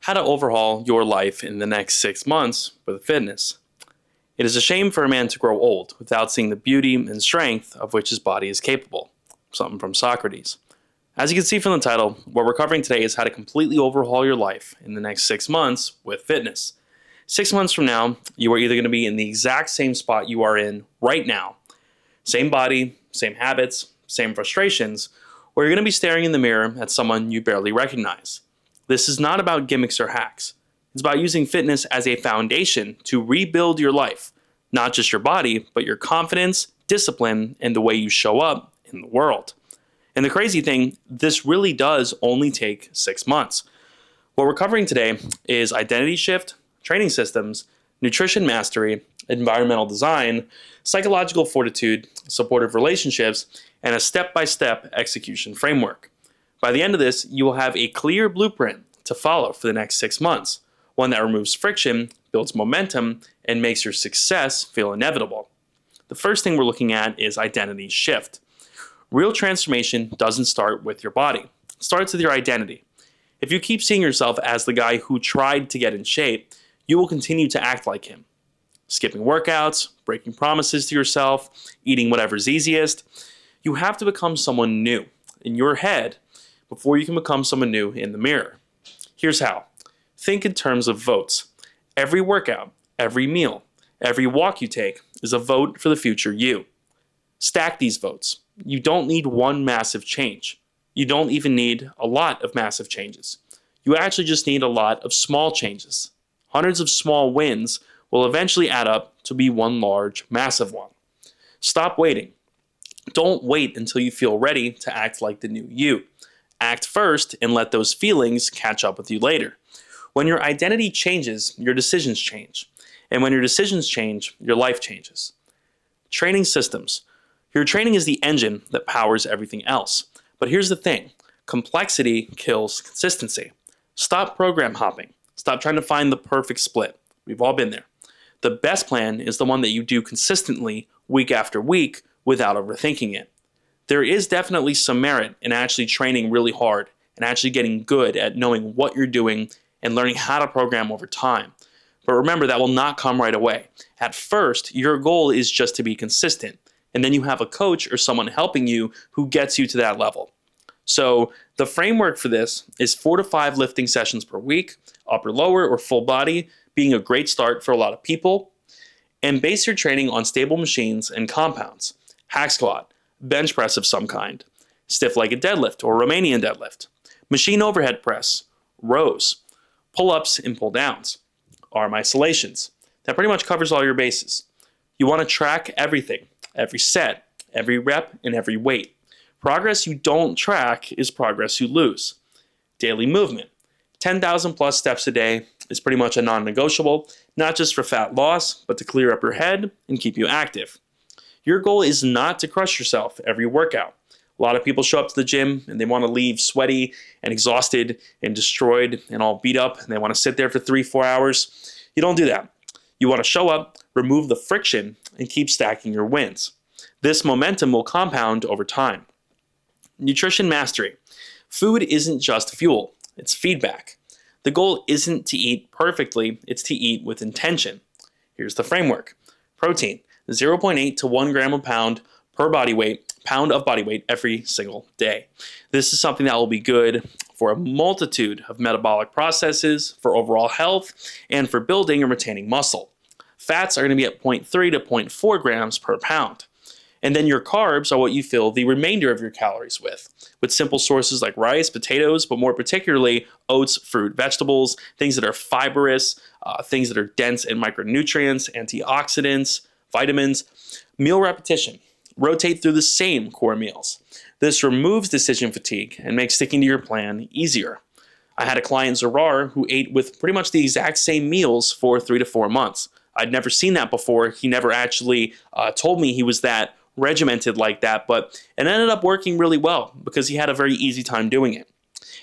how to overhaul your life in the next 6 months with fitness. It is a shame for a man to grow old without seeing the beauty and strength of which his body is capable. Something from Socrates. As you can see from the title, what we're covering today is how to completely overhaul your life in the next 6 months with fitness. 6 months from now, you are either going to be in the exact same spot you are in right now, same body, same habits, same frustrations, or you're going to be staring in the mirror at someone you barely recognize. This is not about gimmicks or hacks. It's about using fitness as a foundation to rebuild your life, not just your body, but your confidence, discipline, and the way you show up in the world. And the crazy thing, this really does only take 6 months. What we're covering today is identity shift, training systems, nutrition mastery, environmental design, psychological fortitude, supportive relationships, and a step-by-step execution framework. By the end of this, you will have a clear blueprint to follow for the next 6 months, one that removes friction, builds momentum, and makes your success feel inevitable. The first thing we're looking at is identity shift. Real transformation doesn't start with your body. It starts with your identity. If you keep seeing yourself as the guy who tried to get in shape, you will continue to act like him. Skipping workouts, breaking promises to yourself, eating whatever's easiest. You have to become someone new in your head before you can become someone new in the mirror. Here's how. Think in terms of votes. Every workout, every meal, every walk you take is a vote for the future you. Stack these votes. You don't need one massive change. You don't even need a lot of massive changes. You actually just need a lot of small changes. Hundreds of small wins will eventually add up to be one large, massive one. Stop waiting. Don't wait until you feel ready to act like the new you. Act first and let those feelings catch up with you later. When your identity changes, your decisions change. And when your decisions change, your life changes. Training systems. Your training is the engine that powers everything else. But here's the thing. Complexity kills consistency. Stop program hopping. Stop trying to find the perfect split. We've all been there. The best plan is the one that you do consistently week after week without overthinking it. There is definitely some merit in actually training really hard and actually getting good at knowing what you're doing and learning how to program over time. But remember, that will not come right away. At first, your goal is just to be consistent, and then you have a coach or someone helping you who gets you to that level. So the framework for this is 4 to 5 lifting sessions per week, upper, lower, or full body being a great start for a lot of people. And base your training on stable machines and compounds. Hack squat, bench press of some kind, stiff-legged deadlift or Romanian deadlift, machine overhead press, rows, pull-ups and pull-downs, arm isolations. That pretty much covers all your bases. You want to track everything, every set, every rep, and every weight. Progress you don't track is progress you lose. Daily movement. 10,000 plus steps a day is pretty much a non-negotiable, not just for fat loss, but to clear up your head and keep you active. Your goal is not to crush yourself every workout. A lot of people show up to the gym and they want to leave sweaty and exhausted and destroyed and all beat up, and they want to sit there for 3-4 hours. You don't do that. You want to show up, remove the friction, and keep stacking your wins. This momentum will compound over time. Nutrition mastery. Food isn't just fuel, it's feedback. The goal isn't to eat perfectly, it's to eat with intention. Here's the framework. Protein, 0.8 to 1 gram a pound per pound of body weight every single day. This is something that will be good for a multitude of metabolic processes, for overall health, and for building and retaining muscle. Fats are going to be at 0.3 to 0.4 grams per pound. And then your carbs are what you fill the remainder of your calories with simple sources like rice, potatoes, but more particularly oats, fruit, vegetables, things that are fibrous, things that are dense in micronutrients, antioxidants, vitamins. Meal repetition. Rotate through the same core meals. This removes decision fatigue and makes sticking to your plan easier. I had a client, Zarar, who ate with pretty much the exact same meals for 3 to 4 months. I'd never seen that before. He never actually told me he was that regimented like that, but it ended up working really well because he had a very easy time doing it.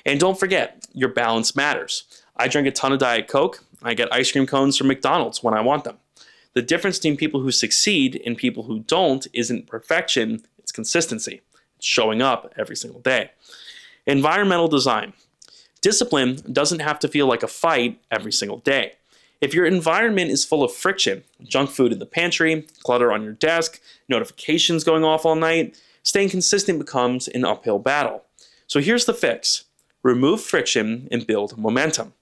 And don't forget, your balance matters. I drink a ton of Diet Coke. I get ice cream cones from McDonald's when I want them. The difference between people who succeed and people who don't isn't perfection, it's consistency. It's showing up every single day. Environmental design. Discipline doesn't have to feel like a fight every single day. If your environment is full of friction, junk food in the pantry, clutter on your desk, notifications going off all night, staying consistent becomes an uphill battle. So here's the fix. Remove friction and build momentum.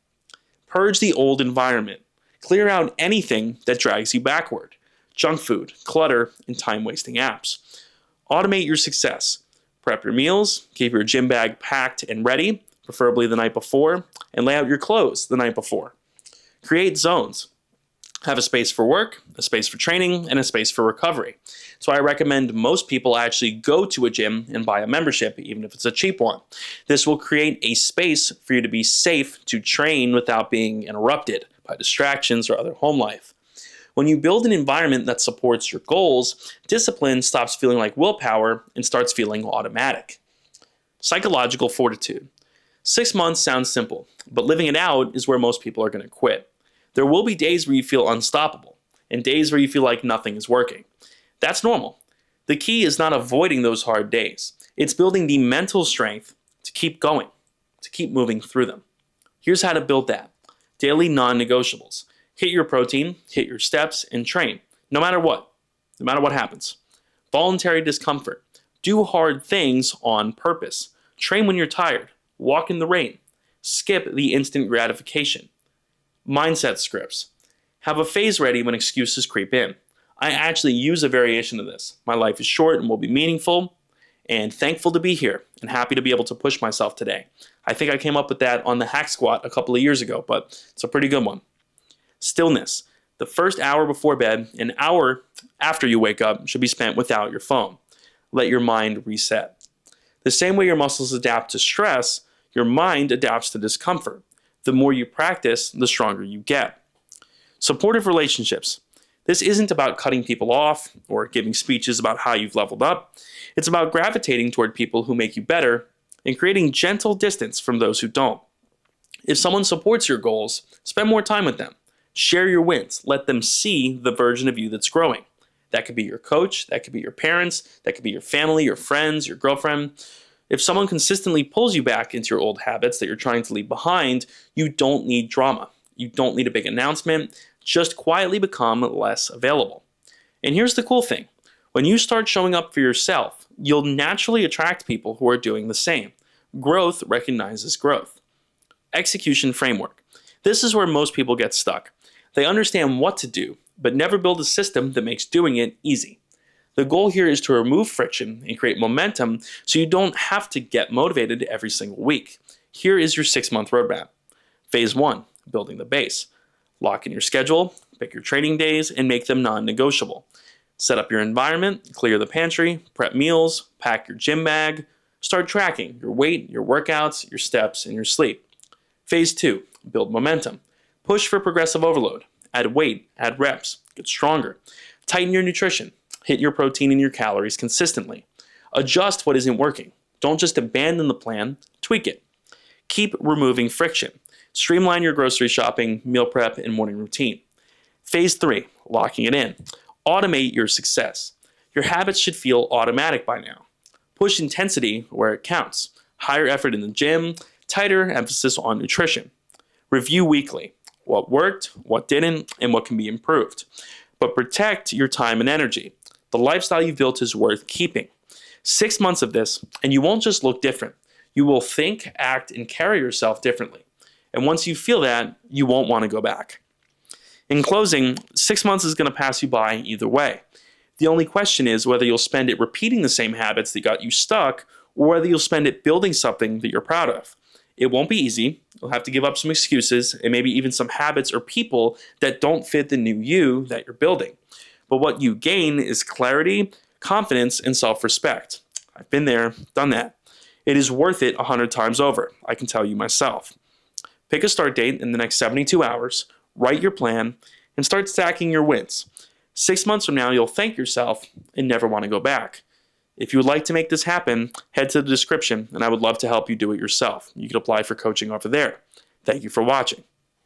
Purge the old environment. Clear out anything that drags you backward. Junk food, clutter, and time-wasting apps. Automate your success. Prep your meals, keep your gym bag packed and ready, preferably the night before, and lay out your clothes the night before. Create zones. Have a space for work, a space for training, and a space for recovery. So I recommend most people actually go to a gym and buy a membership, even if it's a cheap one. This will create a space for you to be safe to train without being interrupted by distractions or other home life. When you build an environment that supports your goals, discipline stops feeling like willpower and starts feeling automatic. Psychological fortitude. 6 months sounds simple, but living it out is where most people are going to quit. There will be days where you feel unstoppable, and days where you feel like nothing is working. That's normal. The key is not avoiding those hard days. It's building the mental strength to keep going, to keep moving through them. Here's how to build that. Daily non-negotiables. Hit your protein, hit your steps, and train. No matter what happens. Voluntary discomfort. Do hard things on purpose. Train when you're tired. Walk in the rain. Skip the instant gratification. Mindset scripts. Have a phase ready when excuses creep in. I actually use a variation of this. My life is short and will be meaningful, and thankful to be here and happy to be able to push myself today. I think I came up with that on the hack squat a couple of years ago, but it's a pretty good one. Stillness. The first hour before bed, an hour after you wake up, should be spent without your phone. Let your mind reset. The same way your muscles adapt to stress, your mind adapts to discomfort. The more you practice, the stronger you get. Supportive relationships. This isn't about cutting people off or giving speeches about how you've leveled up. It's about gravitating toward people who make you better and creating gentle distance from those who don't. If someone supports your goals, spend more time with them. Share your wins. Let them see the version of you that's growing. That could be your coach, that could be your parents, that could be your family, your friends, your girlfriend. If someone consistently pulls you back into your old habits that you're trying to leave behind, you don't need drama. You don't need a big announcement. Just quietly become less available. And here's the cool thing. When you start showing up for yourself, you'll naturally attract people who are doing the same. Growth recognizes growth. Execution framework. This is where most people get stuck. They understand what to do, but never build a system that makes doing it easy. The goal here is to remove friction and create momentum so you don't have to get motivated every single week. Here is your 6-month roadmap. Phase 1, building the base. Lock in your schedule, pick your training days, and make them non-negotiable. Set up your environment, clear the pantry, prep meals, pack your gym bag. Start tracking your weight, your workouts, your steps, and your sleep. Phase 2, build momentum. Push for progressive overload. Add weight, add reps, get stronger. Tighten your nutrition. Hit your protein and your calories consistently. Adjust what isn't working. Don't just abandon the plan, tweak it. Keep removing friction. Streamline your grocery shopping, meal prep, and morning routine. Phase 3, locking it in. Automate your success. Your habits should feel automatic by now. Push intensity where it counts. Higher effort in the gym, tighter emphasis on nutrition. Review weekly. What worked, what didn't, and what can be improved. But protect your time and energy. The lifestyle you've built is worth keeping. 6 months of this, and you won't just look different. You will think, act, and carry yourself differently. And once you feel that, you won't want to go back. In closing, 6 months is going to pass you by either way. The only question is whether you'll spend it repeating the same habits that got you stuck, or whether you'll spend it building something that you're proud of. It won't be easy. You'll have to give up some excuses and maybe even some habits or people that don't fit the new you that you're building. But what you gain is clarity, confidence, and self-respect. I've been there, done that. It is worth it 100 times over, I can tell you myself. Pick a start date in the next 72 hours, write your plan, and start stacking your wins. 6 months from now, you'll thank yourself and never want to go back. If you would like to make this happen, head to the description, and I would love to help you do it yourself. You can apply for coaching over there. Thank you for watching.